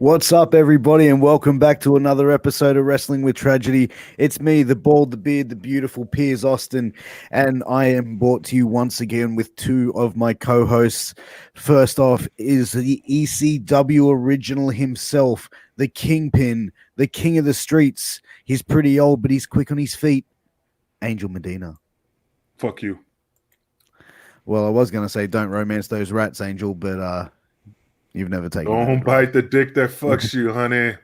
What's up, everybody, and welcome back to another episode of Wrestling with Tragedy. It's me, the bald, the beard, the beautiful Piers Austin, and I am brought to you once again with two of my co-hosts. First off is the ECW original himself, the Kingpin, the King of the Streets. He's pretty old, but he's quick on his feet. Angel Medina. Fuck you. Well, I was going to say don't romance those rats, Angel, but you've never taken that Don't bite the dick that fucks you, honey.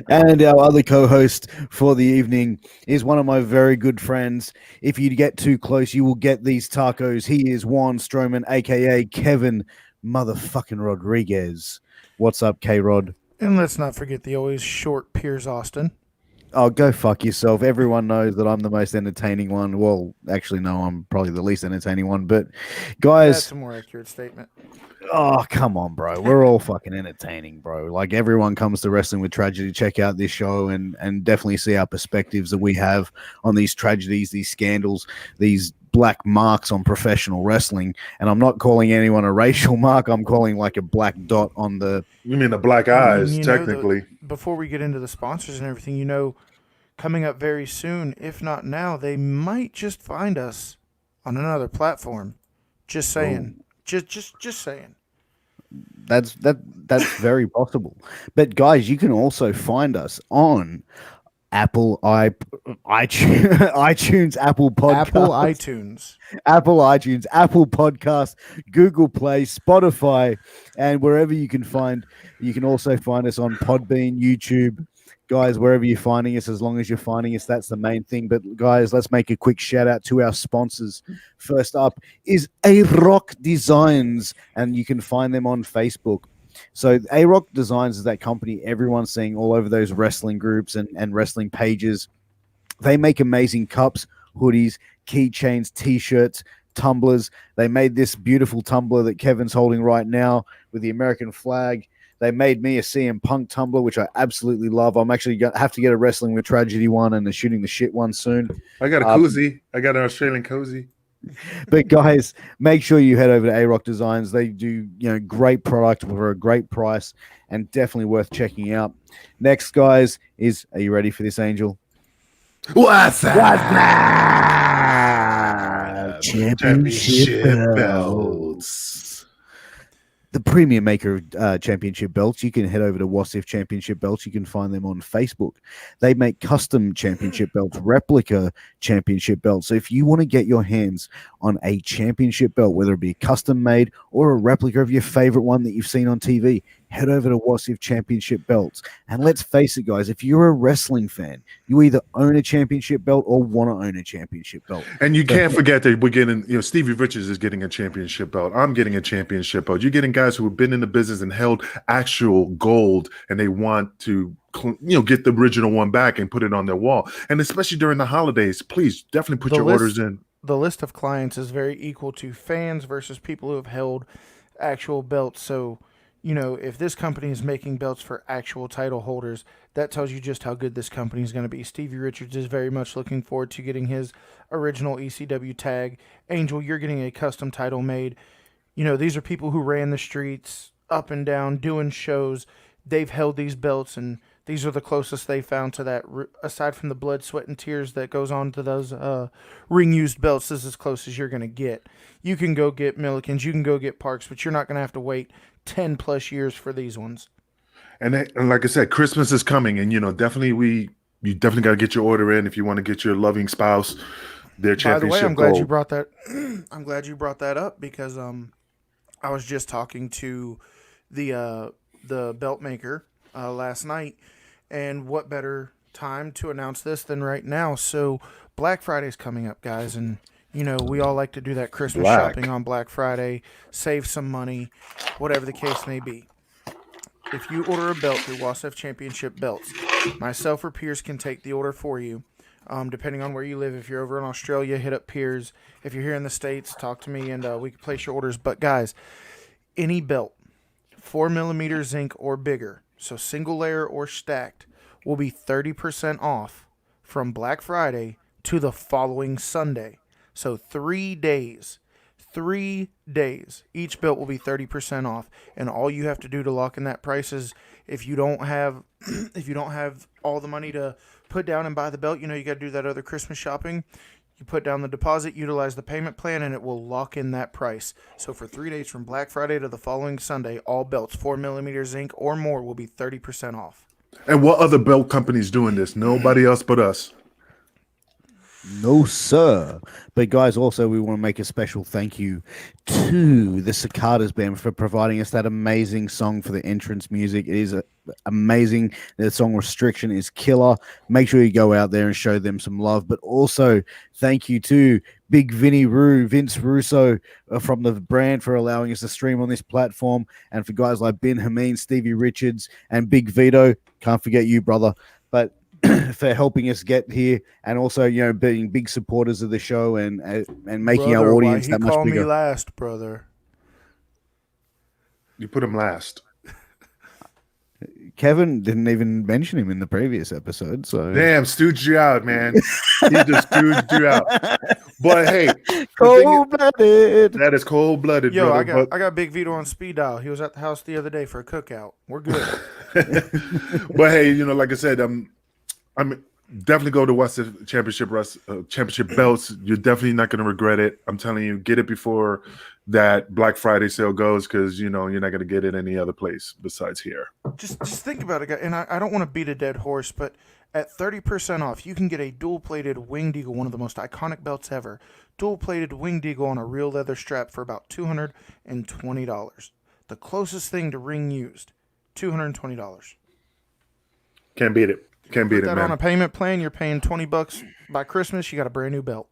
And our other co-host for the evening is one of my very good friends. If you get too close, you will get these tacos. He is Juan Stroman, aka Kevin motherfucking Rodriguez. What's up, K-Rod? And let's not forget the always short Piers Austin. Oh, go fuck yourself. Everyone knows that I'm the most entertaining one. Well, actually, no, I'm probably the least entertaining one. But, guys... That's a more accurate statement. Oh, come on, bro. We're all fucking entertaining, bro. Like, everyone comes to Wrestling with Tragedy. Check out this show and definitely see our perspectives that we have on these tragedies, these scandals, these black marks on professional wrestling. And I'm not calling anyone a racial mark. I'm calling like a black dot on the... You mean the black eyes, technically. Before we get into the sponsors and everything, coming up very soon, if not now, they might just find us on another platform. Just saying. Just saying. That's very possible. But guys, you can also find us on Apple iTunes, Apple Podcasts, Apple iTunes, Apple Podcasts, Google Play, Spotify, and wherever you can find. You can also find us on Podbean, YouTube. Guys, wherever you're finding us, as long as you're finding us, that's the main thing. But guys, let's make a quick shout out to our sponsors. First up is A-Rock Designs, and you can find them on Facebook. So A-Rock Designs is that company everyone's seeing all over those wrestling groups and wrestling pages. They make amazing cups, hoodies, keychains, t-shirts, tumblers. They made this beautiful tumbler that Kevin's holding right now with the American flag. They made me a CM Punk tumbler, which I absolutely love. I'm actually going to have to get a Wrestling with Tragedy one and a Shooting the Shit one soon. I got a koozie. I got an Australian cozy. But guys, make sure you head over to A-Rock Designs. They do, great product for a great price and definitely worth checking out. Next, guys, are you ready for this, Angel? What's up? Championship belts. The premium maker of championship belts. You can head over to Wasif Championship Belts. You can find them on Facebook. They make custom championship belts, replica championship belts. So if you want to get your hands on a championship belt, whether it be custom made or a replica of your favorite one that you've seen on TV, head over to Wasif Championship Belts. And let's face it, guys, if you're a wrestling fan, you either own a championship belt or want to own a championship belt. And you can't forget that we're getting, Stevie Richards is getting a championship belt. I'm getting a championship belt. You're getting guys who have been in the business and held actual gold, and they want to get the original one back and put it on their wall. And especially during the holidays, please definitely put your orders in. The list of clients is very equal to fans versus people who have held actual belts. So, if this company is making belts for actual title holders, that tells you just how good this company is going to be. Stevie Richards is very much looking forward to getting his original ECW tag. Angel, you're getting a custom title made. These are people who ran the streets up and down doing shows. They've held these belts, and these are the closest they found to that. Aside from the blood, sweat, and tears that goes on to those ring-used belts, this is as close as you're going to get. You can go get Millikins, you can go get Parks, but you're not going to have to wait 10 plus years for these ones. And like I said, Christmas is coming, and you definitely got to get your order in if you want to get your loving spouse their championship. By the way, I'm glad you brought that. I'm glad you brought that up because I was just talking to the belt maker last night, and what better time to announce this than right now? So Black Friday's coming up, guys, and we all like to do that Christmas shopping on Black Friday, save some money, whatever the case may be. If you order a belt through Wasf Championship Belts, myself or Piers can take the order for you, depending on where you live. If you're over in Australia, hit up Piers. If you're here in the States, talk to me, and we can place your orders. But, guys, any belt, 4mm zinc or bigger, so single layer or stacked, will be 30% off from Black Friday to the following Sunday. So 3 days. 3 days, each belt will be 30% off. And all you have to do to lock in that price is if you don't have all the money to put down and buy the belt, you got to do that other Christmas shopping. You put down the deposit, utilize the payment plan, and it will lock in that price. So for 3 days from Black Friday to the following Sunday, all belts 4mm zinc or more will be 30% off. And what other belt companies doing this? Nobody else but us. No, sir. But guys, also we want to make a special thank you to the Cicadas Band for providing us that amazing song for the entrance music. It is amazing. The song Restriction is killer. Make sure you go out there and show them some love. But also thank you to Big Vince Russo from the brand for allowing us to stream on this platform. And for guys like Ben Hameen, Stevie Richards, and Big Vito, can't forget you, brother. But for helping us get here, and also being big supporters of the show and making brother, our audience that much bigger. Call me last, brother. You put him last. Kevin didn't even mention him in the previous episode, so damn, stooged you out, man. He just stooged you out. But hey, cold-blooded. That is cold-blooded, yo, brother. I got Big Vito on speed dial. He was at the house the other day for a cookout. We're good. But hey, like I said, I'm definitely go to watch the championship belts. You're definitely not going to regret it. I'm telling you, get it before that Black Friday sale goes, because you're not going to get it any other place besides here. Just think about it, guys. And I don't want to beat a dead horse, but at 30% off, you can get a dual-plated Winged Eagle, one of the most iconic belts ever. Dual-plated Winged Eagle on a real leather strap for about $220. The closest thing to ring used, $220. Can't beat it. Can't beat it, man. On a payment plan, you're paying $20 by Christmas. You got a brand new belt.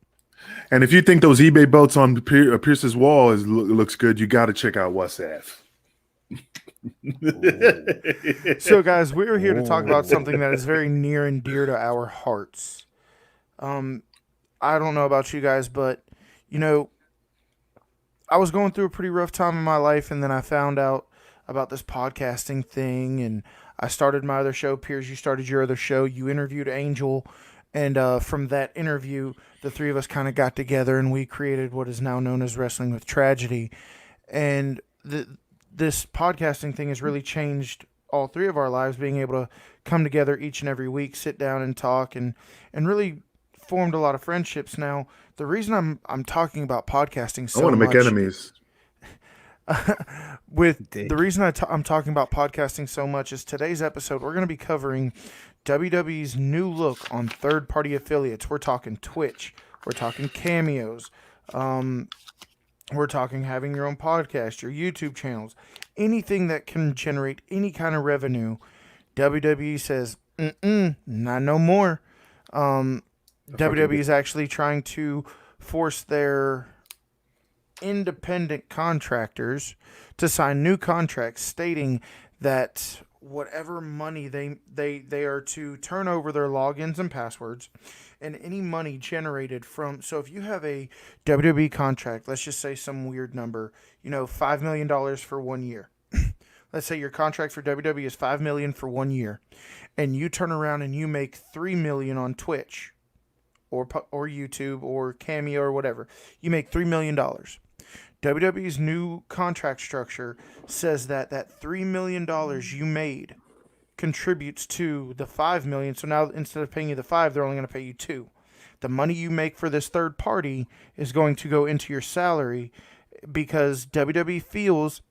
And if you think those eBay belts on Pierce's wall looks good, you got to check out WhatsApp. So, guys, we're here to talk about something that is very near and dear to our hearts. I don't know about you guys, but I was going through a pretty rough time in my life, and then I found out about this podcasting thing, and I started my other show. Piers, you started your other show. You interviewed Angel, and from that interview, the three of us kind of got together, and we created what is now known as Wrestling with Tragedy. And this podcasting thing has really changed all three of our lives, being able to come together each and every week, sit down and talk, and really formed a lot of friendships. Now, the reason I'm talking about podcasting so much... I want to make enemies. The reason I'm talking about podcasting so much is today's episode, we're going to be covering WWE's new look on third-party affiliates. We're talking Twitch. We're talking cameos. We're talking having your own podcast, your YouTube channels, anything that can generate any kind of revenue. WWE says, not no more. WWE is actually trying to force their independent contractors to sign new contracts stating that whatever money they are to turn over their logins and passwords, and any money generated from... So if you have a WWE contract, let's just say some weird number, $5 million for 1 year. Let's say your contract for WWE is $5 million for 1 year, and you turn around and you make $3 million on Twitch or YouTube or Cameo or whatever. You make $3 million. WWE's new contract structure says that $3 million you made contributes to the $5 million. So now instead of paying you the $5 million, they're only going to pay you $2 million. The money you make for this third party is going to go into your salary, because WWE feels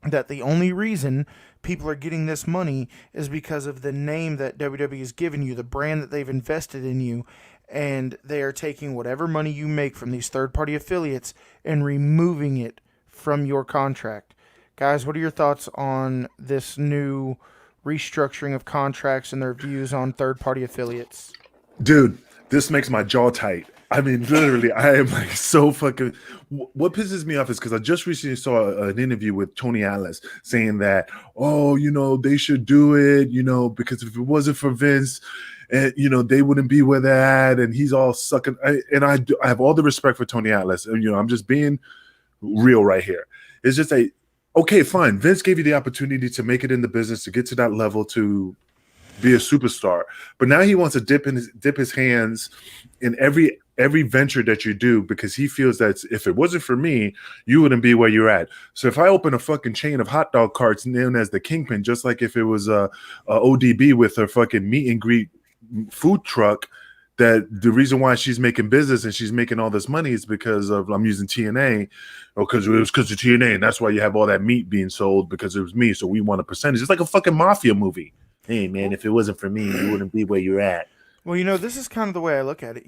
that the only reason people are getting this money is because of the name that WWE has given you, the brand that they've invested in you, and they are taking whatever money you make from these third-party affiliates and removing it from your contract. Guys, what are your thoughts on this new restructuring of contracts and their views on third-party affiliates? Dude, this makes my jaw tight. I mean, literally, I am like so fucking... What pisses me off is because I just recently saw an interview with Tony Atlas saying that, they should do it, because if it wasn't for Vince... And they wouldn't be where they're at, and he's all sucking. I have all the respect for Tony Atlas, and I'm just being real right here. It's just okay, fine. Vince gave you the opportunity to make it in the business, to get to that level, to be a superstar. But now he wants to dip his hands in every venture that you do, because he feels that if it wasn't for me, you wouldn't be where you're at. So if I open a fucking chain of hot dog carts known as the Kingpin, just like if it was a ODB with a fucking meet and greet food truck, that the reason why she's making business and she's making all this money is because of, I'm using TNA, or because it was because of TNA, and that's why you have all that meat being sold, because it was me, so we want a percentage. It's like a fucking mafia movie. Hey man, if it wasn't for me, you wouldn't be where you're at. Well, this is kind of the way I look at it.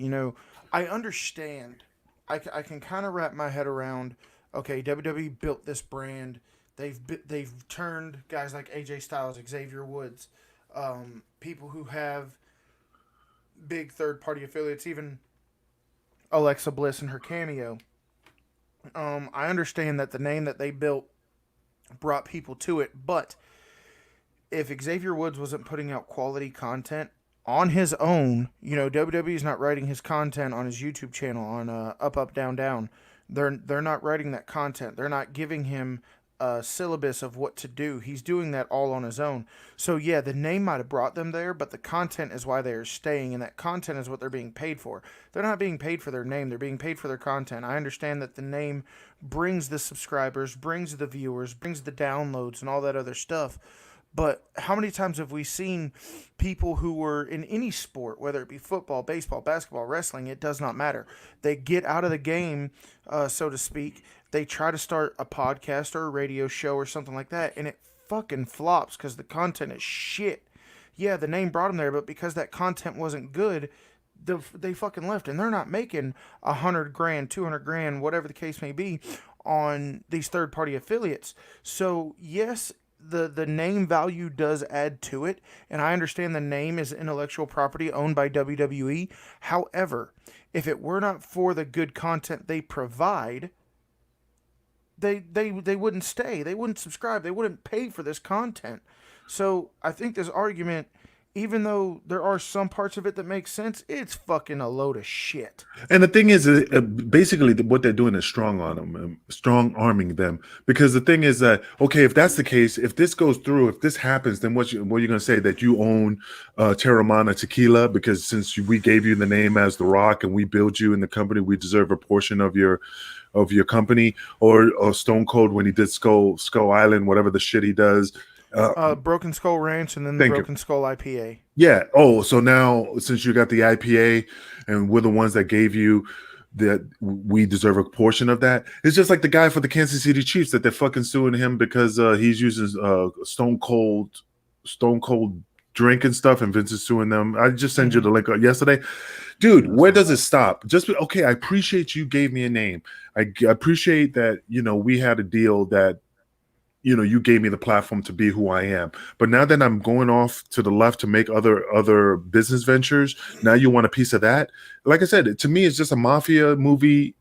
I understand. I can kind of wrap my head around. Okay, WWE built this brand. They've turned guys like AJ Styles, Xavier Woods, people who have big third party affiliates, even Alexa Bliss and her cameo. I understand that the name that they built brought people to it, but if Xavier Woods wasn't putting out quality content on his own, WWE's not writing his content on his YouTube channel on Up Up Down Down. They're not writing that content. They're not giving him a syllabus of what to do. He's doing that all on his own. So yeah, the name might have brought them there, but the content is why they're staying, and that content is what they're being paid for. They're not being paid for their name. They're being paid for their content. I understand that the name brings the subscribers, brings the viewers, brings the downloads, and all that other stuff. But how many times have we seen people who were in any sport, whether it be football, baseball, basketball, wrestling, it does not matter. They get out of the game, so to speak. They try to start a podcast or a radio show or something like that, and it fucking flops because the content is shit. Yeah, the name brought them there, but because that content wasn't good, they fucking left. And they're not making $100,000, $200,000, whatever the case may be, on these third-party affiliates. So, yes, the name value does add to it, and I understand the name is intellectual property owned by WWE. However, if it were not for the good content they provide, they wouldn't stay. They wouldn't subscribe. They wouldn't pay for this content. So I think this argument, even though there are some parts of it that make sense, it's fucking a load of shit. And the thing is, basically what they're doing is strong arming them. Because the thing is that, okay, if that's the case, if this goes through, if this happens, then what are you going to say? That you own Terramana Tequila? Because since we gave you the name as The Rock and we build you in the company, we deserve a portion of your company, or Stone Cold when he did Skull Island, whatever the shit he does. Broken Skull Ranch, and then the Broken Skull IPA. Yeah. Oh, so now since you got the IPA and we're the ones that gave you that, we deserve a portion of that. It's just like the guy for the Kansas City Chiefs that they're fucking suing him because he's using Stone Cold drink and stuff, and Vince is suing them. I just sent you the link yesterday. Dude, where does it stop? Okay, I appreciate you gave me a name. I appreciate that, we had a deal that, you gave me the platform to be who I am. But now that I'm going off to the left to make other business ventures, now you want a piece of that? Like I said, to me, it's just a mafia movie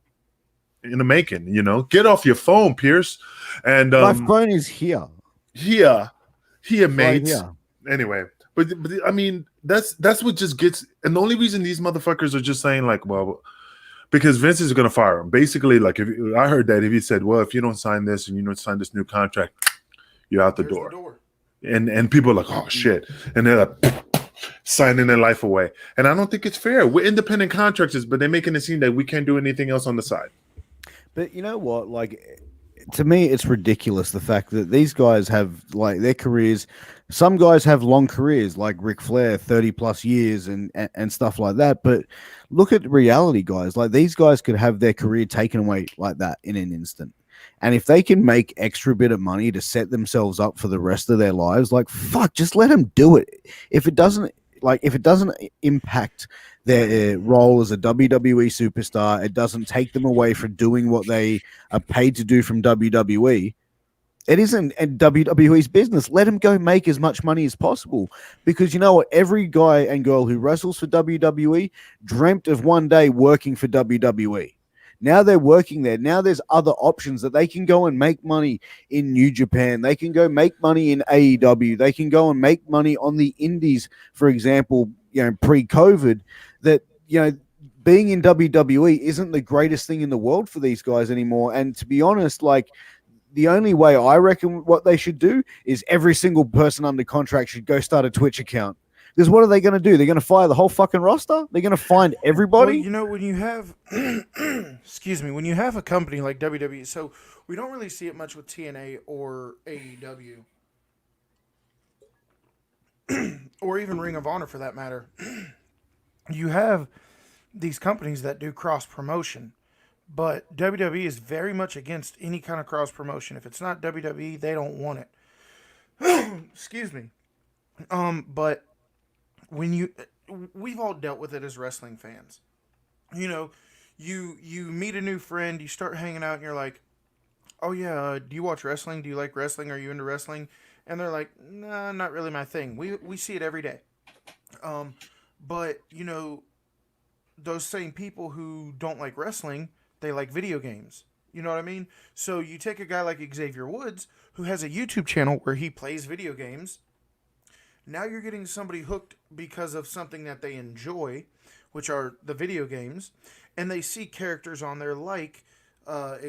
in the making, Get off your phone, Pierce. And my phone is here. Here, mates. Right here. Anyway, but I mean, that's what just gets, and the only reason these motherfuckers are just saying like, well, because Vince is going to fire him. Basically, like, if I heard that if he said, well, if you don't sign this and you don't sign this new contract, you're out the door. And people are like, oh shit, and they're like signing their life away. And I don't think it's fair. We're independent contractors, but they're making it seem that we can't do anything else on the side. But you know what? Like, to me, it's ridiculous the fact that these guys have like their careers. Some guys have long careers, like Ric Flair, 30 plus years and stuff like that. But look at reality, guys. Like, these guys could have their career taken away like that in an instant. And if they can make extra bit of money to set themselves up for the rest of their lives, like, fuck, just let them do it. If it doesn't impact their role as a WWE superstar, it doesn't take them away from doing what they are paid to do from WWE. It isn't WWE's business. Let them go make as much money as possible. Because you know what? Every guy and girl who wrestles for WWE dreamt of one day working for WWE. Now they're working there. Now there's other options that they can go and make money in New Japan. They can go make money in AEW. They can go and make money on the indies, for example, pre-COVID. That, being in WWE isn't the greatest thing in the world for these guys anymore. And to be honest, like, the only way I reckon what they should do is every single person under contract should go start a Twitch account. Because what are they going to do? They're going to fire the whole fucking roster? They're going to find everybody? Well, you know, when you have, excuse me, when you have a company like WWE, so we don't really see it much with TNA or AEW, or even Ring of Honor for that matter. You have these companies that do cross promotion, but WWE is very much against any kind of cross promotion. If it's not WWE, they don't want it. Excuse me. But when we've all dealt with it as wrestling fans. You know, you meet a new friend, you start hanging out, and you're like, "Oh yeah, do you watch wrestling? Do you like wrestling? Are you into wrestling?" And they're like, "Nah, not really my thing." We see it every day. But you know, those same people who don't like wrestling, they like video games. You know what I mean? So you take a guy like Xavier Woods, who has a YouTube channel where he plays video games. Now you're getting somebody hooked because of something that they enjoy, which are the video games, and they see characters on there like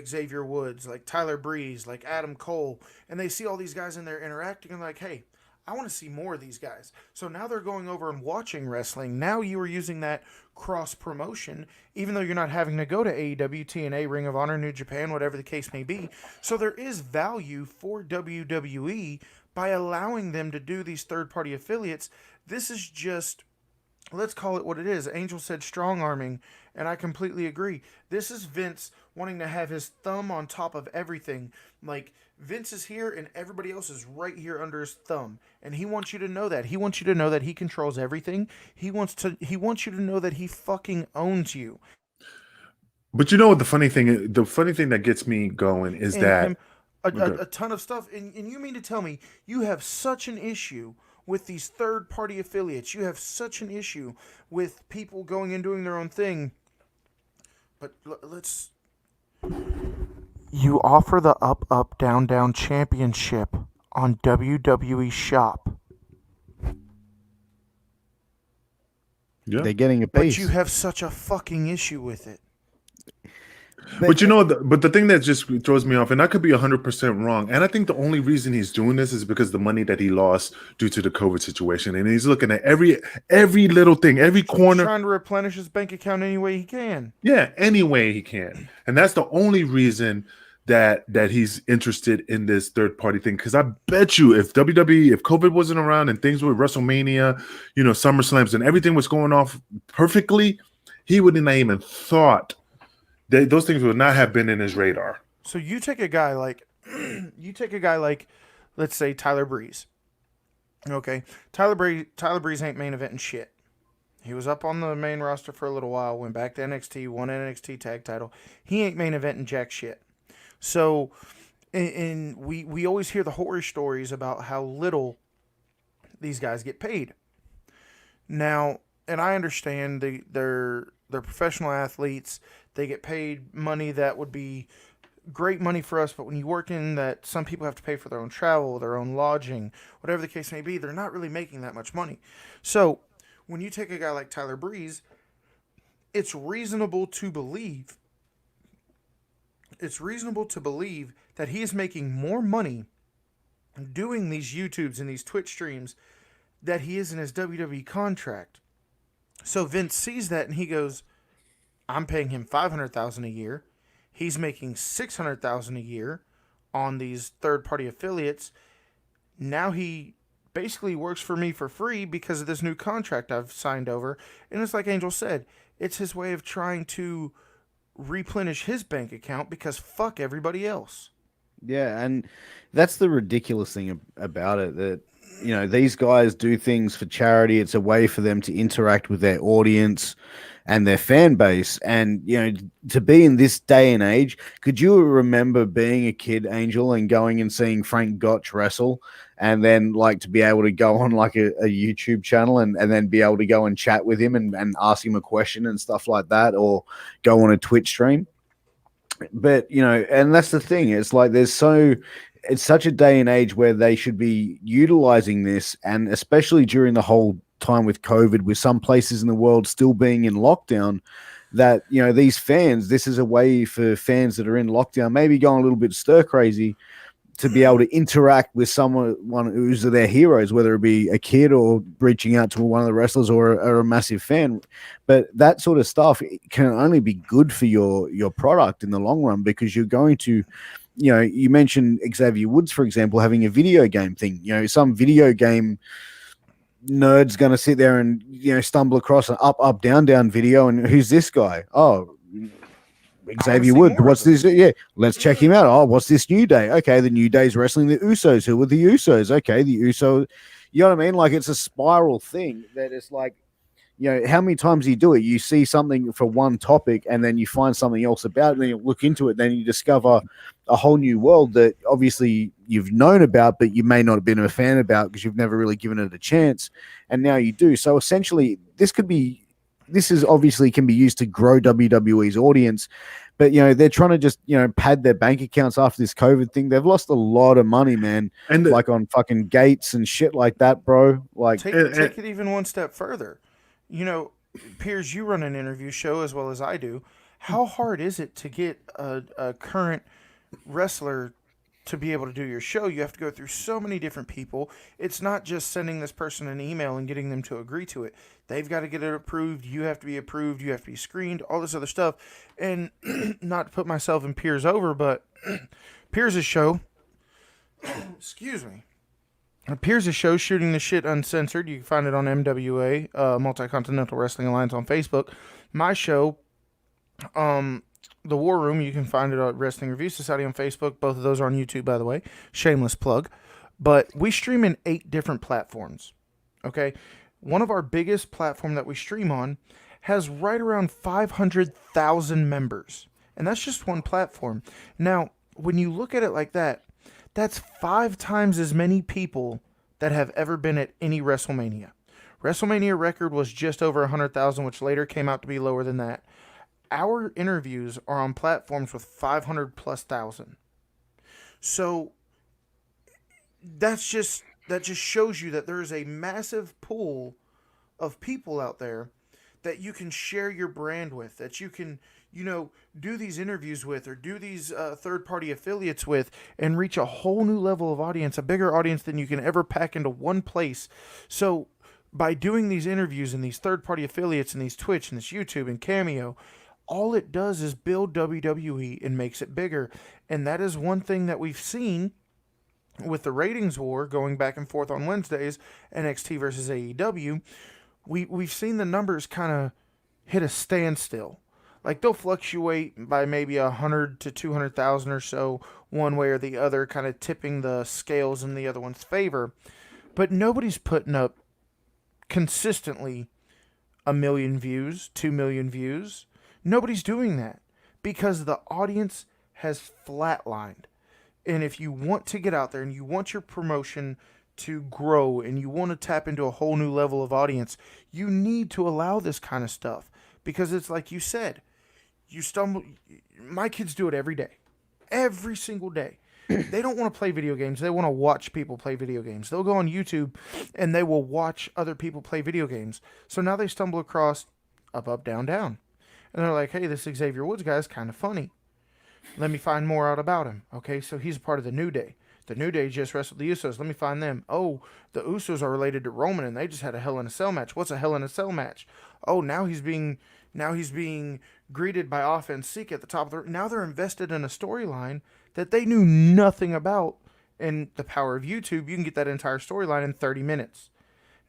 Xavier Woods, like Tyler Breeze, like Adam Cole, and they see all these guys in there interacting and like, hey, I want to see more of these guys. So now they're going over and watching wrestling. Now you are using that cross promotion, even though you're not having to go to AEW, TNA, Ring of Honor, New Japan, whatever the case may be. So there is value for WWE by allowing them to do these third-party affiliates. This is just, let's call it what it is. Angel said strong arming, and I completely agree. This is Vince wanting to have his thumb on top of everything. Like, Vince is here and everybody else is right here under his thumb. And he wants you to know that. He wants you to know that he controls everything. He wants you to know that he fucking owns you. But you know what the funny thing is? The funny thing that gets me going is that a ton of stuff. And you mean to tell me you have such an issue with these third-party affiliates? You have such an issue with people going and doing their own thing. But let's... You offer the Up, Up, Down, Down Championship on WWE Shop. Yeah. They're getting a piece. But you have such a fucking issue with it. But you know, but the thing that just throws me off, and I could be 100% wrong, and I think the only reason he's doing this is because the money that he lost due to the COVID situation, and he's looking at every little thing, every corner, he's trying to replenish his bank account any way he can. Yeah, any way he can, and that's the only reason that he's interested in this third party thing. Because I bet you, if WWE, if COVID wasn't around and things with WrestleMania, you know, SummerSlams and everything was going off perfectly, he wouldn't have even thought. Those things would not have been in his radar. So you take a guy like, let's say Tyler Breeze. Okay, Tyler Breeze ain't main eventing shit. He was up on the main roster for a little while, went back to NXT, won NXT tag title. He ain't main eventing jack shit. So, and we always hear the horror stories about how little these guys get paid. Now, and I understand they're professional athletes. They get paid money that would be great money for us, but when you work in that, some people have to pay for their own travel, their own lodging, whatever the case may be, they're not really making that much money. So when you take a guy like Tyler Breeze, it's reasonable to believe that he is making more money doing these YouTubes and these Twitch streams that he is in his WWE contract. So Vince sees that and he goes, I'm paying him $500,000 a year. He's making $600,000 a year on these third-party affiliates. Now he basically works for me for free because of this new contract I've signed over. And it's like Angel said, it's his way of trying to replenish his bank account because fuck everybody else. Yeah, and that's the ridiculous thing about it, that, you know, these guys do things for charity. It's a way for them to interact with their audience and their fan base. And, you know, to be in this day and age, could you remember being a kid, Angel, and going and seeing Frank Gotch wrestle, and then like to be able to go on like a YouTube channel and then be able to go and chat with him and ask him a question and stuff like that, or go on a Twitch stream? But, you know, and that's the thing. It's like it's such a day and age where they should be utilizing this, and especially during the whole time with COVID, with some places in the world still being in lockdown, that, you know, these fans, this is a way for fans that are in lockdown, maybe going a little bit stir crazy, to be able to interact with someone who's their heroes, whether it be a kid or reaching out to one of the wrestlers or a massive fan. But that sort of stuff can only be good for your product in the long run, because you're going to, you know, you mentioned Xavier Woods, for example, having a video game thing. You know, some video game nerd's going to sit there and, you know, stumble across an up, down video. And who's this guy? Oh, Xavier Woods. What's this? Yeah, let's check him out. Oh, what's this New Day? Okay, the New Day's wrestling the Usos. Who are the Usos? Okay, the Usos. You know what I mean? Like, it's a spiral thing that it's like, you know, how many times you do it? You see something for one topic and then you find something else about it, and then you look into it, then you discover a whole new world that obviously you've known about, but you may not have been a fan about because you've never really given it a chance. And now you do. So essentially, this is obviously can be used to grow WWE's audience, but, you know, they're trying to just, you know, pad their bank accounts after this COVID thing. They've lost a lot of money, man. And like on fucking gates and shit like that, bro. Like, take it even one step further. You know, Piers, you run an interview show as well as I do. How hard is it to get a current wrestler to be able to do your show? You have to go through so many different people. It's not just sending this person an email and getting them to agree to it. They've got to get it approved. You have to be approved. You have to be screened, all this other stuff. And not to put myself and Piers over, but Piers' show, excuse me, Piers' show, Shooting the Shit Uncensored. You can find it on MWA, Multi-Continental Wrestling Alliance on Facebook. My show, The War Room, you can find it at Wrestling Review Society on Facebook. Both of those are on YouTube, by the way. Shameless plug. But we stream in 8 different platforms. Okay? One of our biggest platform that we stream on has right around 500,000 members. And that's just one platform. Now, when you look at it like that, that's 5 times as many people that have ever been at any WrestleMania. WrestleMania record was just over 100,000, which later came out to be lower than that. Our interviews are on platforms with 500 plus thousand. So that just shows you that there is a massive pool of people out there that you can share your brand with, that you can, you know, do these interviews with, or do these third-party affiliates with, and reach a whole new level of audience, a bigger audience than you can ever pack into one place. So by doing these interviews and these third-party affiliates and these Twitch and this YouTube and Cameo, all it does is build WWE and makes it bigger. And that is one thing that we've seen with the ratings war going back and forth on Wednesdays, NXT versus AEW. We've seen the numbers kind of hit a standstill. Like, they'll fluctuate by maybe 100 to 200,000 or so, one way or the other, kind of tipping the scales in the other one's favor. But nobody's putting up consistently 1 million views, 2 million views. Nobody's doing that because the audience has flatlined. And if you want to get out there and you want your promotion to grow and you want to tap into a whole new level of audience, you need to allow this kind of stuff. Because it's like you said, my kids do it every day. Every single day. They don't want to play video games. They want to watch people play video games. They'll go on YouTube and they will watch other people play video games. So now they stumble across up, down. And they're like, hey, this Xavier Woods guy is kind of funny. Let me find more out about him. Okay, so he's a part of the New Day. The New Day just wrestled the Usos. Let me find them. Oh, the Usos are related to Roman, and they just had a Hell in a Cell match. What's a Hell in a Cell match? Oh, now he's being greeted by Offense Seek at the top of the... Now they're invested in a storyline that they knew nothing about. And the power of YouTube, you can get that entire storyline in 30 minutes.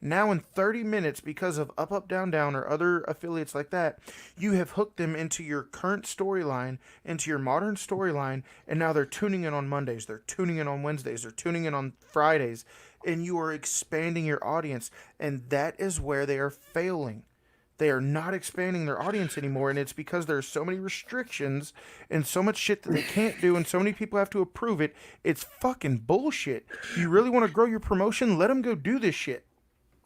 Now in 30 minutes, because of Up, Down, or other affiliates like that, you have hooked them into your current storyline, into your modern storyline, and now they're tuning in on Mondays, they're tuning in on Wednesdays, they're tuning in on Fridays, and you are expanding your audience, and that is where they are failing. They are not expanding their audience anymore, and it's because there's so many restrictions and so much shit that they can't do, and so many people have to approve it. It's fucking bullshit. You really want to grow your promotion? Let them go do this shit.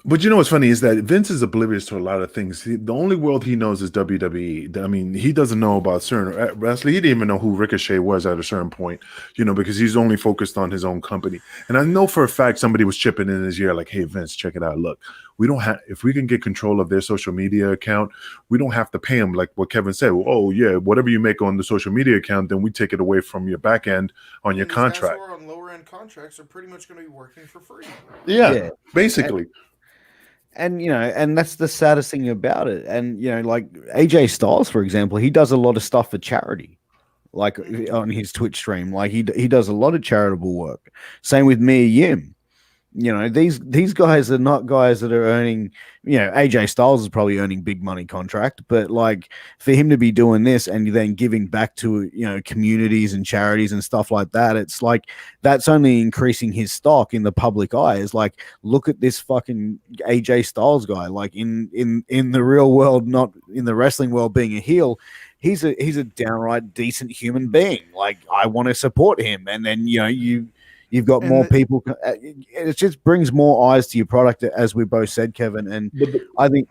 But you know what's funny is that Vince is oblivious to a lot of things. The only world he knows is WWE. I mean, he doesn't know about certain wrestling. He didn't even know who Ricochet was at a certain point, you know, because he's only focused on his own company. And I know for a fact somebody was chipping in his ear like, hey, Vince, check it out. Look, we don't have, if we can get control of their social media account, we don't have to pay them like what Kevin said. Oh, yeah, whatever you make on the social media account, then we take it away from your back end on your contract. On lower signed contracts are pretty much going to be working for free. Yeah. Basically. And and that's the saddest thing about it. And like AJ Styles, for example, he does a lot of stuff for charity, like on his Twitch stream. Like he does a lot of charitable work. Same with Mia Yim. These guys are not guys that are earning. AJ Styles is probably earning big money contract, but like for him to be doing this and then giving back to communities and charities and stuff like that, it's like that's only increasing his stock in the public eye. It's like, look at this fucking AJ Styles guy. Like in the real world, not in the wrestling world, being a heel. He's a downright decent human being. Like, I want to support him, and then you've got more people. It just brings more eyes to your product, as we both said, Kevin. And I think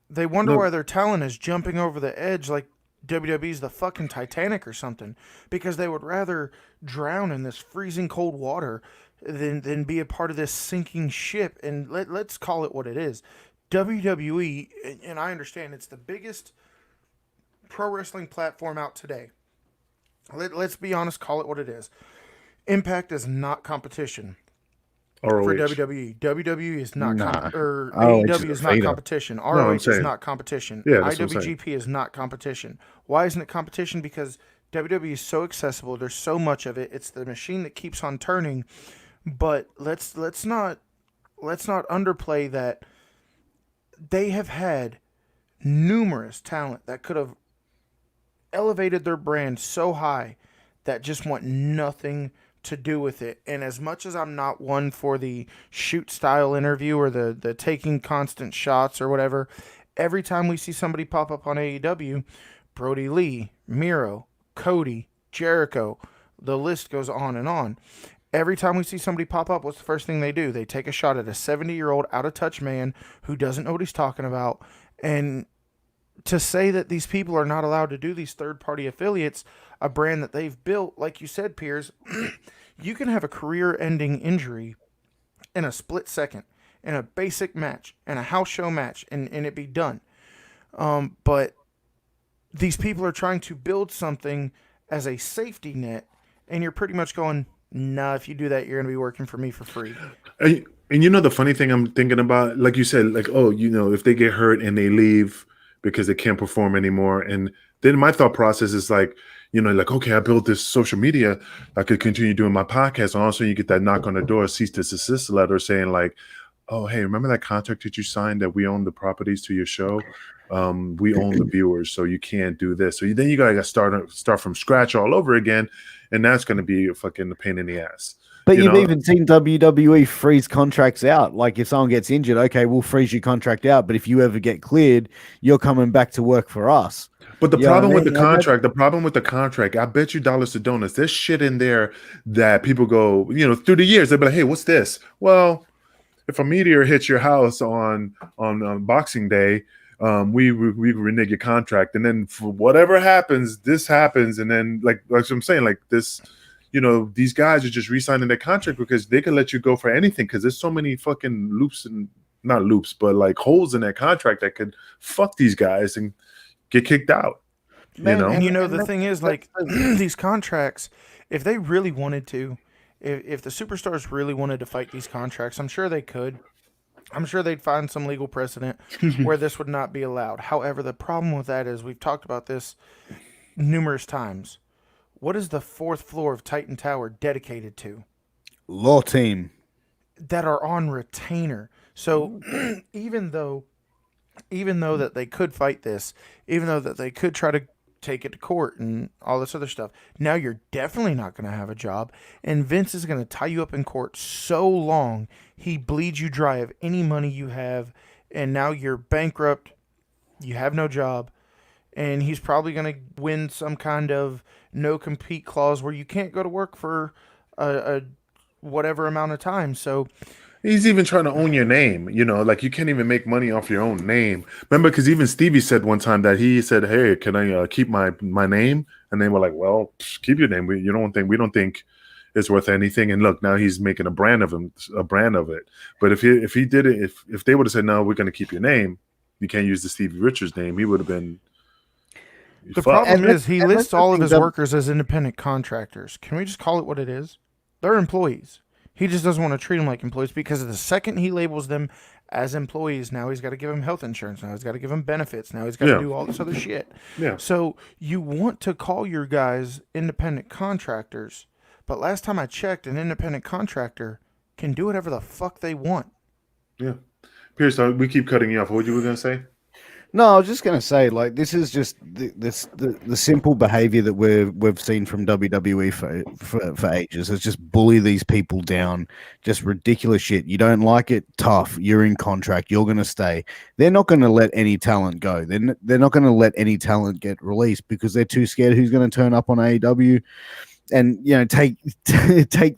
they wonder why their talent is jumping over the edge like WWE's the fucking Titanic or something, because they would rather drown in this freezing cold water than be a part of this sinking ship. And let's call it what it is. WWE, and I understand it's the biggest pro wrestling platform out today. Let's be honest, call it what it is. Impact is not competition for WWE. WWE is not or AEW is not competition. ROH is not competition. Yeah, IWGP is not competition. Why isn't it competition? Because WWE is so accessible. There's so much of it. It's the machine that keeps on turning. But let's not underplay that they have had numerous talent that could have elevated their brand so high that just want nothing to do with it. And as much as I'm not one for the shoot style interview or the taking constant shots or whatever, every time we see somebody pop up on AEW, Brody Lee, Miro, Cody, Jericho, the list goes on and on. Every time we see somebody pop up, what's the first thing they do? They take a shot at a 70-year-old out-of-touch man who doesn't know what he's talking about. And to say that these people are not allowed to do these third-party affiliates, a brand that they've built, like you said, Piers, you can have a career-ending injury in a split second, in a basic match, in a house show match, and it be done. But these people are trying to build something as a safety net, and you're pretty much going, nah, if you do that, you're going to be working for me for free. And the funny thing I'm thinking about, like you said, like, if they get hurt and they leave because they can't perform anymore. And then my thought process is like, okay, I built this social media. I could continue doing my podcast. And also you get that knock on the door, cease to desist letter saying like, oh, hey, remember that contract that you signed that we own the properties to your show? We own the viewers, so you can't do this. So then you got to start from scratch all over again. And that's going to be a fucking pain in the ass. But you've even seen WWE freeze contracts out. Like if someone gets injured, okay, we'll freeze your contract out. But if you ever get cleared, you're coming back to work for us. But the problem with the contract, I bet you dollars to donuts, there's shit in there that people go, through the years, they'll be like, hey, what's this? Well, if a meteor hits your house on Boxing Day, we renege your contract. And then for whatever happens, this happens. And then like I'm saying, like this, these guys are just re-signing their contract because they can let you go for anything because there's so many fucking loops and not loops, but like holes in that contract that could fuck these guys and get kicked out. Man, and the thing is, like these contracts, if they really wanted to, if the superstars really wanted to fight these contracts, I'm sure they could. I'm sure they'd find some legal precedent where this would not be allowed. However, the problem with that is we've talked about this numerous times. What is the fourth floor of Titan Tower dedicated to? Law team. That are on retainer. So even though that they could fight this, even though that they could try to take it to court and all this other stuff, now you're definitely not going to have a job. And Vince is going to tie you up in court so long, he bleeds you dry of any money you have. And now you're bankrupt. You have no job. And he's probably going to win some kind of no compete clause where you can't go to work for a whatever amount of time. So he's even trying to own your name, like you can't even make money off your own name. Remember, because even Stevie said one time that he said, hey, can I keep my name? And they were like, well, keep your name. We don't think it's worth anything. And look, now he's making a brand of it. But if he did it, if they would have said, no, we're going to keep your name, you can't use the Stevie Richards name, he would have been. The problem is he lists all of his workers as independent contractors. Can we just call it what it is? They're employees. He just doesn't want to treat them like employees because the second he labels them as employees, now he's got to give them health insurance. Now he's got to give them benefits. Now he's got to Yeah. do all this other shit. Yeah. So you want to call your guys independent contractors, but last time I checked, an independent contractor can do whatever the fuck they want. Yeah. Pierce, we keep cutting you off. What you were going to say? No, I was just going to say, like, this is just the simple behavior that we've seen from WWE for ages. It's just bully these people down, just ridiculous shit. You don't like it, tough. You're in contract. You're going to stay. They're not going to let any talent go. They're not going to let any talent get released because they're too scared who's going to turn up on AEW and take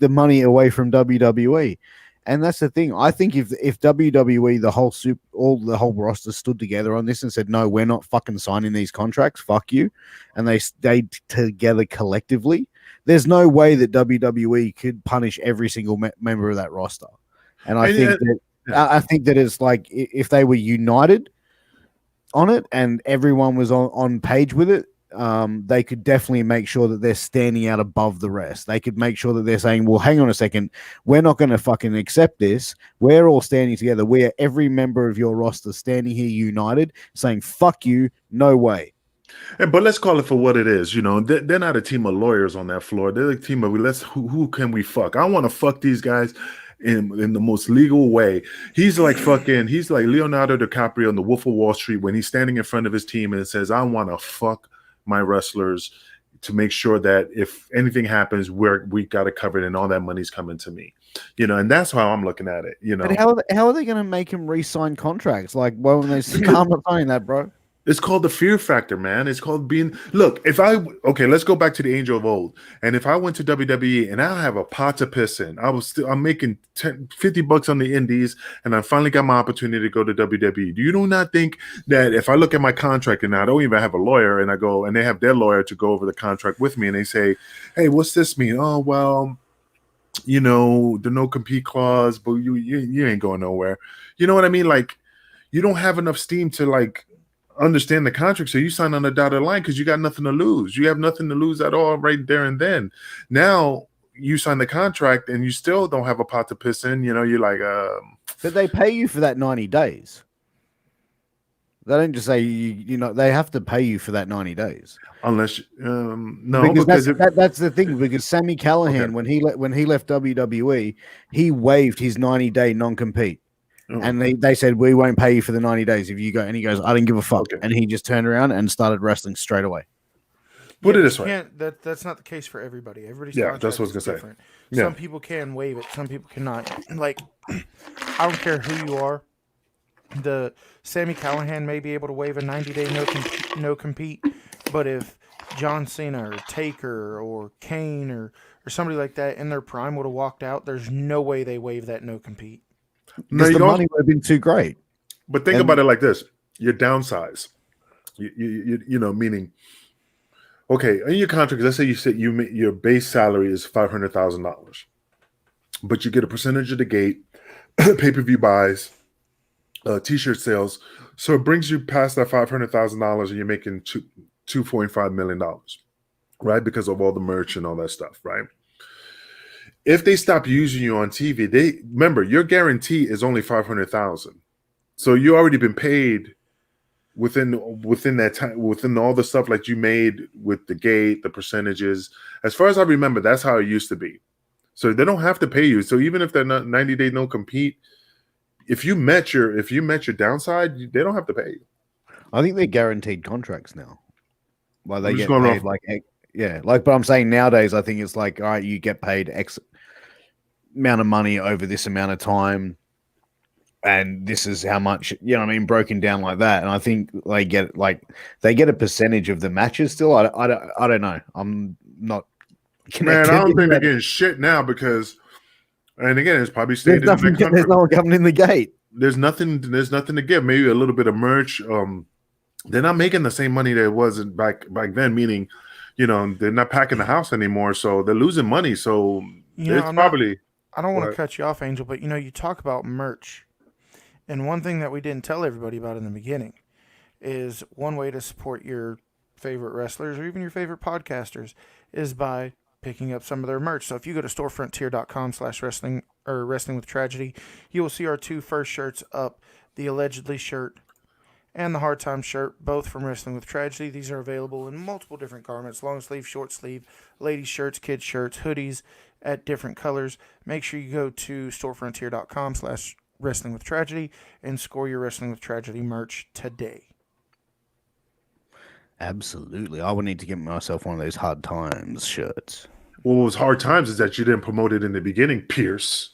the money away from WWE. And that's the thing. I think if WWE, the whole roster stood together on this and said, no, we're not fucking signing these contracts, fuck you, and they stayed together collectively, there's no way that WWE could punish every single member of that roster. And I think that it's like if they were united on it and everyone was on page with it, they could definitely make sure that they're standing out above the rest. They could make sure that they're saying, well, hang on a second, we're not going to fucking accept this. We're all standing together. We are every member of your roster standing here united, saying, fuck you, no way. But let's call it for what it is. They're not a team of lawyers on that floor. They're a team of who can we fuck? I want to fuck these guys in the most legal way. He's like Leonardo DiCaprio in The Wolf of Wall Street when he's standing in front of his team and says, I want to fuck my wrestlers to make sure that if anything happens, we got it covered and all that money's coming to me, and that's how I'm looking at it. But how are they going to make him re-sign contracts? Like, well, when they I'm not signing that, bro. It's called the fear factor, man. It's called being. Look, let's go back to the Angel of Old. And if I went to WWE and I have a pot to piss in, I'm making $50 on the Indies, and I finally got my opportunity to go to WWE. Do you not think that if I look at my contract and I don't even have a lawyer, and I go and they have their lawyer to go over the contract with me, and they say, "Hey, what's this mean?" Oh, well, the no compete clause, but you ain't going nowhere. You know what I mean? Like, you don't have enough steam to like understand the contract, so you sign on the dotted line because you got nothing to lose. You have nothing to lose at all right there and then. Now you sign the contract and you still don't have a pot to piss in. You're like, but they pay you for that 90 days. They don't just say they have to pay you for that 90 days. Unless no, because that's the thing. Because Sami Callihan, when he left WWE, he waived his 90-day non-compete. And they said, we won't pay you for the 90 days if you go. And he goes, I didn't give a fuck. Okay. And he just turned around and started wrestling straight away. Put it this way. That's not the case for everybody. Everybody's that's what I was going to say. Yeah. Some people can waive it. Some people cannot. Like, I don't care who you are. The Sami Callihan may be able to waive a 90-day no compete. But if John Cena or Taker or Kane or somebody like that in their prime would have walked out, there's no way they waive that no compete. Because the money would have been too great. But think about it like this: your downsize, meaning, okay, in your contract, let's say you said your base salary is $500,000, but you get a percentage of the gate, pay-per-view buys, t-shirt sales, so it brings you past that $500,000, and you're making $2.5 million, right? Because of all the merch and all that stuff, right? If they stop using you on TV, remember your guarantee is only $500,000, so you already been paid within that time, within all the stuff like you made with the gate, the percentages. As far as I remember, that's how it used to be. So they don't have to pay you. So even if they're not 90-day no compete, if you met your downside, they don't have to pay you. I think they're guaranteed contracts now. Like they get paid but I'm saying nowadays, I think it's like, all right, you get paid X amount of money over this amount of time, and this is how much, broken down like that. And I think they get a percentage of the matches still. I don't know. I'm not connected. Man, I don't think they're getting shit now because, and again, it's probably stated there's no one coming in the gate. There's nothing to give. Maybe a little bit of merch. They're not making the same money that it was back then, meaning, they're not packing the house anymore, so they're losing money. So I don't want to cut you off, Angel, but you talk about merch, and one thing that we didn't tell everybody about in the beginning is one way to support your favorite wrestlers or even your favorite podcasters is by picking up some of their merch. So if you go to storefrontier.com/wrestling or wrestling with tragedy, you will see our 2 first shirts up, the allegedly shirt and the hard time shirt, both from Wrestling with Tragedy. These are available in multiple different garments: long sleeve, short sleeve, ladies shirts, kids shirts, hoodies at different colors. Make sure you go to storefrontier.com/wrestling with tragedy and score your Wrestling with Tragedy merch today. Absolutely. I would need to get myself one of those hard times shirts. What was hard times is that you didn't promote it in the beginning, Pierce.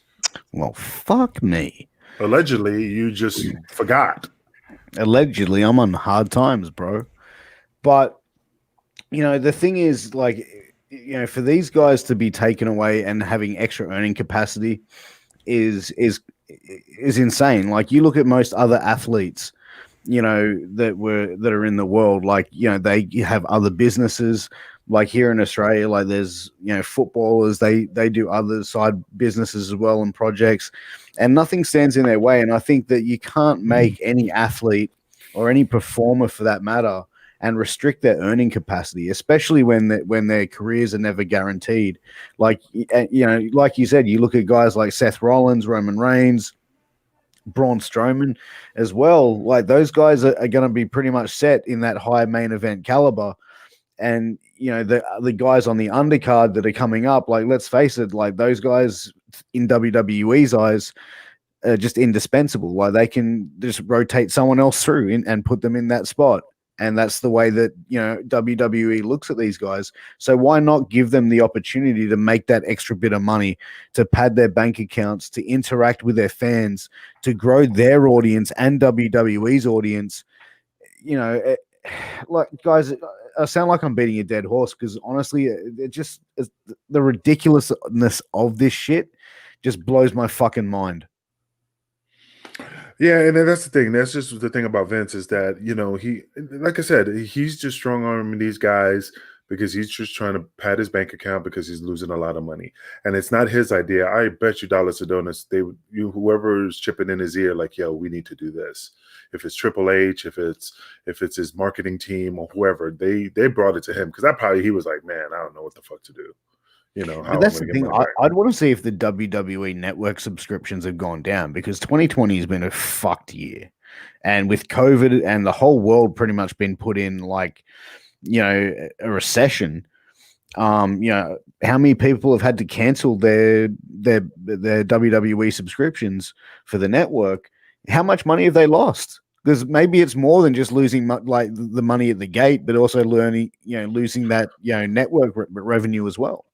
Well, fuck me. Allegedly, you just forgot. Allegedly, I'm on hard times, bro. But, the thing is, like, for these guys to be taken away and having extra earning capacity is insane. Like, you look at most other athletes, that are in the world, like, they have other businesses. Like here in Australia, like there's, footballers, they do other side businesses as well and projects, and nothing stands in their way. And I think that you can't make any athlete or any performer for that matter and restrict their earning capacity, especially when their careers are never guaranteed. Like, like you said, you look at guys like Seth Rollins, Roman Reigns, Braun Strowman as well. Like those guys are going to be pretty much set in that high main event caliber. And, the guys on the undercard that are coming up, like, let's face it, like those guys in WWE's eyes are just indispensable. Like they can just rotate someone else through and put them in that spot. And that's the way that, WWE looks at these guys. So why not give them the opportunity to make that extra bit of money, to pad their bank accounts, to interact with their fans, to grow their audience and WWE's audience? Like, guys, I sound like I'm beating a dead horse because honestly, it just the ridiculousness of this shit just blows my fucking mind. Yeah, and that's the thing. That's just the thing about Vince is that, he, like I said, he's just strong arming these guys because he's just trying to pad his bank account because he's losing a lot of money. And it's not his idea. I bet you dollars to donuts, whoever's chipping in his ear, like, yo, we need to do this. If it's Triple H, if it's his marketing team or whoever, they brought it to him because he was like, man, I don't know what the fuck to do. But that's the thing. I'd want to see if the WWE network subscriptions have gone down because 2020 has been a fucked year. And with COVID and the whole world pretty much been put in like, a recession, how many people have had to cancel their WWE subscriptions for the network? How much money have they lost? Because maybe it's more than just losing like the money at the gate, but also losing that, network revenue as well.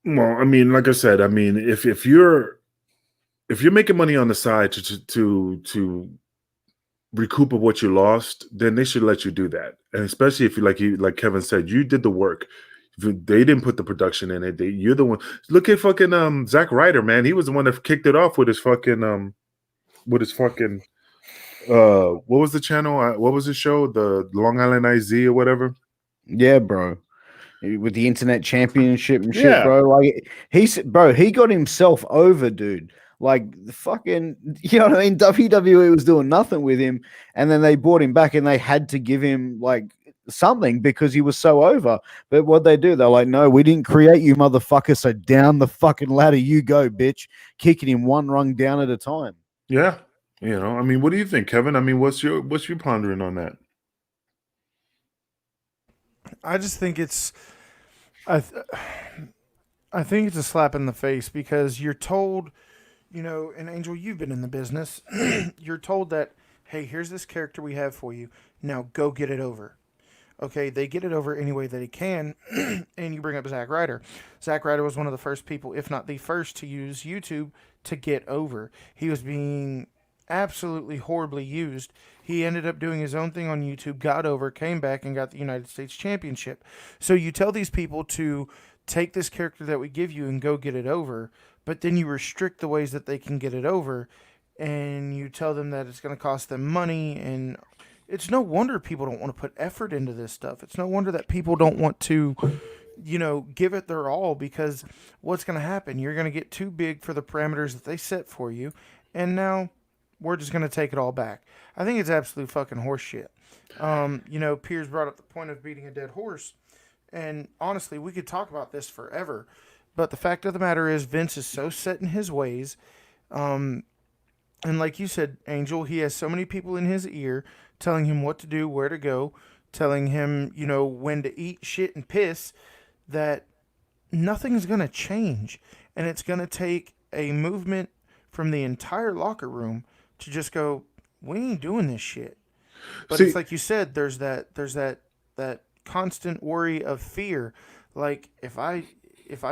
Well, I mean, like I said, I mean, if you're making money on the side to recoup of what you lost, then they should let you do that. And especially if like Kevin said, you did the work. They didn't put the production in it. You're the one. Look at fucking Zack Ryder, man. He was the one that kicked it off with his fucking what was the channel? What was the show? The Long Island IZ or whatever. Yeah, bro. With the internet championship and shit, bro. Like he got himself over, dude. Like the fucking, you know what I mean? WWE was doing nothing with him, and then they brought him back, and they had to give him like something because he was so over. But what they do, they're like, no, we didn't create you, motherfucker. So down the fucking ladder you go, bitch. Kicking him one rung down at a time. Yeah, I mean, what do you think, Kevin? I mean, what's your pondering on that? I just think it's, I think it's a slap in the face because you're told, and Angel, you've been in the business. You're told that, hey, here's this character we have for you. Now go get it over. Okay, they get it over any way that he can, and you bring up Zack Ryder. Zack Ryder was one of the first people, if not the first, to use YouTube to get over. He was being absolutely horribly used. He ended up doing his own thing on YouTube, got over, came back, and got the United States Championship. So you tell these people to take this character that we give you and go get it over, but then you restrict the ways that they can get it over, and you tell them that it's going to cost them money, and it's no wonder people don't want to put effort into this stuff. It's no wonder that people don't want to, give it their all, because what's going to happen? You're going to get too big for the parameters that they set for you, and now we're just going to take it all back. I think it's absolute fucking horseshit. Piers brought up the point of beating a dead horse, And honestly, we could talk about this forever. But the fact of the matter is, Vince is so set in his ways. And like you said, Angel, he has so many people in his ear telling him what to do, where to go, telling him, when to eat shit and piss, that nothing's going to change. And it's going to take a movement from the entire locker room to just go, we ain't doing this shit. But it's like you said, there's that constant worry of fear. Like, if I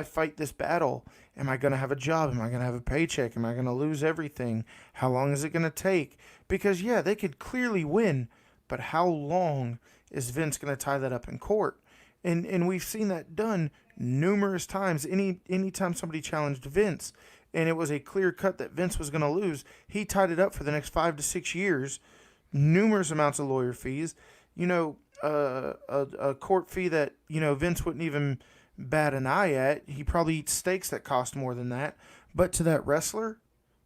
fight this battle, am I going to have a job? Am I going to have a paycheck? Am I going to lose everything? How long is it going to take? Because, yeah, they could clearly win, but how long is Vince going to tie that up in court? And we've seen that done numerous times. Anytime somebody challenged Vince, and it was a clear cut that Vince was going to lose, he tied it up for the next 5 to 6 years, numerous amounts of lawyer fees, a court fee that, Vince wouldn't even bat an eye at. He probably eats steaks that cost more than that. But to that wrestler,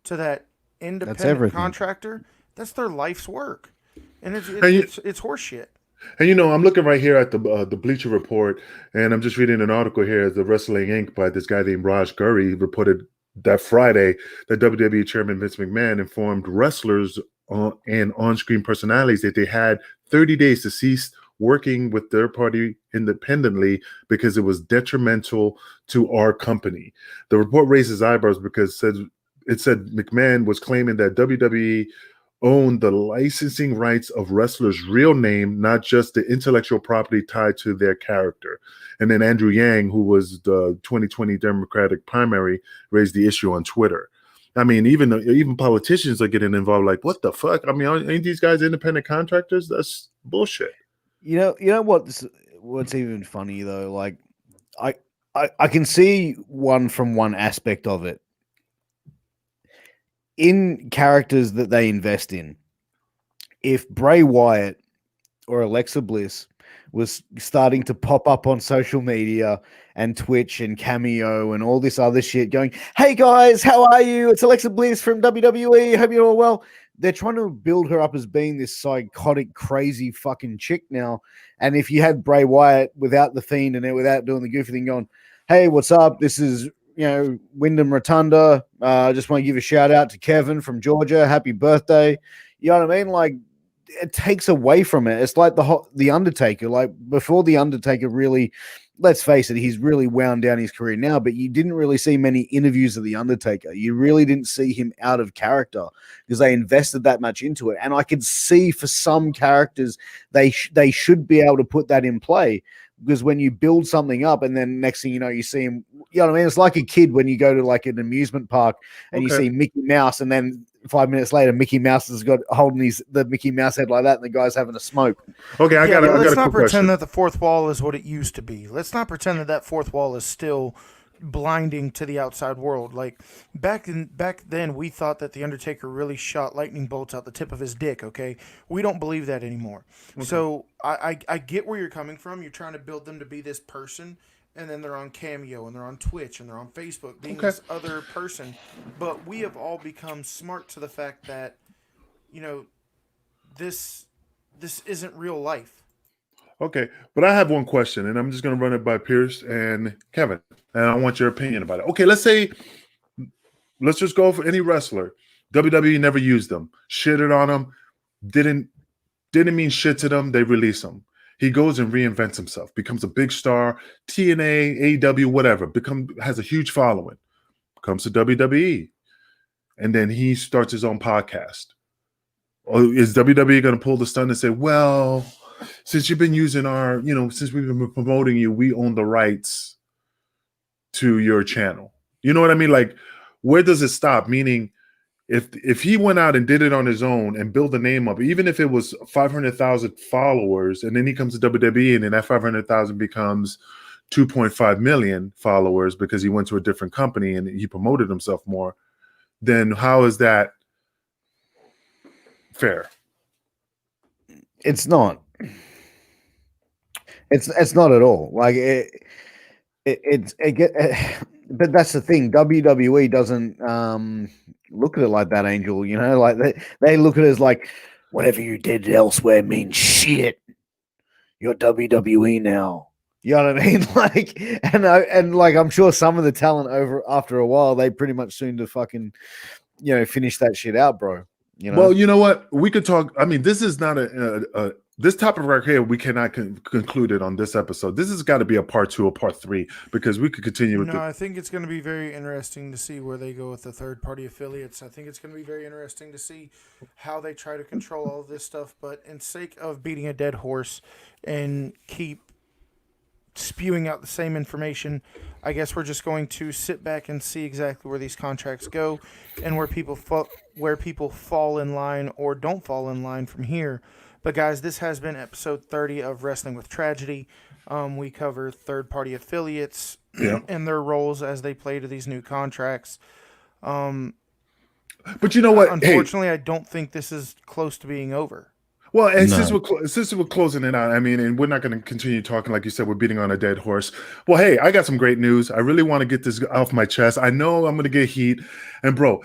to that independent contractor, that's their life's work. And it's horseshit. And I'm looking right here at the Bleacher Report, and I'm just reading an article here, the Wrestling Inc. by this guy named Raj Gurry, reported that Friday that WWE Chairman Vince McMahon informed wrestlers and on-screen personalities that they had 30 days to cease working with their party independently because it was detrimental to our company. The report raises eyebrows because it said McMahon was claiming that WWE owned the licensing rights of wrestlers' real name, not just the intellectual property tied to their character. And then Andrew Yang, who was the 2020 Democratic primary, raised the issue on Twitter. I mean, even politicians are getting involved. Like, what the fuck? I mean, ain't these guys independent contractors? That's bullshit. You know what's even funny though? Like, I can see one aspect of it. In characters that they invest in, if Bray Wyatt or Alexa Bliss was starting to pop up on social media and Twitch and Cameo and all this other shit going, hey guys, how are you? It's Alexa Bliss from WWE. Hope you're all well. They're trying to build her up as being this psychotic, crazy fucking chick now. And if you had Bray Wyatt without the Fiend and without doing the goofy thing going, hey, what's up? This is, Wyndham Rotunda. Just want to give a shout out to Kevin from Georgia. Happy birthday. You know what I mean? Like, it takes away from it. It's like the Undertaker. Like, before the Undertaker really, let's face it, he's really wound down his career now, but you didn't really see many interviews of the Undertaker. You really didn't see him out of character because they invested that much into it. And I could see for some characters, they should be able to put that in play. Because when you build something up and then next thing you know, you see him, you know what I mean? It's like a kid when you go to like an amusement park and you see Mickey Mouse, and then 5 minutes later, Mickey Mouse has got holding the Mickey Mouse head like that, and the guy's having a smoke. Okay, let's not pretend that the fourth wall is what it used to be. Let's not pretend that fourth wall is still blinding to the outside world. Like back then we thought that the Undertaker really shot lightning bolts out the tip of his dick. Okay, we don't believe that anymore. Okay. So I get where you're coming from. You're trying to build them to be this person, and then they're on Cameo and they're on Twitch and they're on Facebook being this other person. But we have all become smart to the fact that this isn't real life. Okay, but I have one question, and I'm just going to run it by Pierce and Kevin, and I want your opinion about it. Okay, let's just go for any wrestler. WWE never used them, shitted on them, didn't mean shit to them. They release them. He goes and reinvents himself, becomes a big star, TNA, AEW, whatever, has a huge following, comes to WWE, and then he starts his own podcast. Is WWE going to pull the stunt and say, well, since you've been using since we've been promoting you, we own the rights to your channel. You know what I mean? Like, where does it stop? Meaning, if he went out and did it on his own and built a name up, even if it was 500,000 followers, and then he comes to WWE and then that 500,000 becomes 2.5 million followers because he went to a different company and he promoted himself more, then how is that fair? It's not. It's not at all. Like but that's the thing. WWE doesn't look at it like that, Angel. Like they look at it as like, whatever you did elsewhere means shit. You're WWE now. You know what I mean? Like, and like, I'm sure some of the talent after a while, they pretty much soon to fucking, finish that shit out, bro. Well, you know what? We could talk. I mean, this is not this topic right here. We cannot conclude it on this episode. This has got to be a part 2 or part 3 because we could continue with. I think it's going to be very interesting to see where they go with the third-party affiliates. I think it's going to be very interesting to see how they try to control all of this stuff. But in sake of beating a dead horse and keep spewing out the same information, I guess we're just going to sit back and see exactly where these contracts go and where people fall in line or don't fall in line from here. But guys, this has been episode 30 of Wrestling with Tragedy. We cover third-party affiliates and their roles as they play to these new contracts. But you know what? Unfortunately, I don't think this is close to being over. Well, and since we're closing it out, I mean, and we're not going to continue talking, like you said, we're beating on a dead horse. Well, hey, I got some great news. I really want to get this off my chest. I know I'm going to get heat. And bro,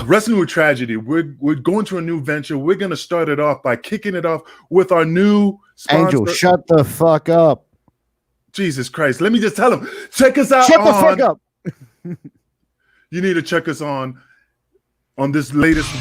Wrestling with Tragedy, we're going to a new venture. We're going to start it off by kicking it off with our new sponsor. Angel, shut the fuck up. Jesus Christ. Let me just tell him, check us out. Shut the fuck up. You need to check us on this latest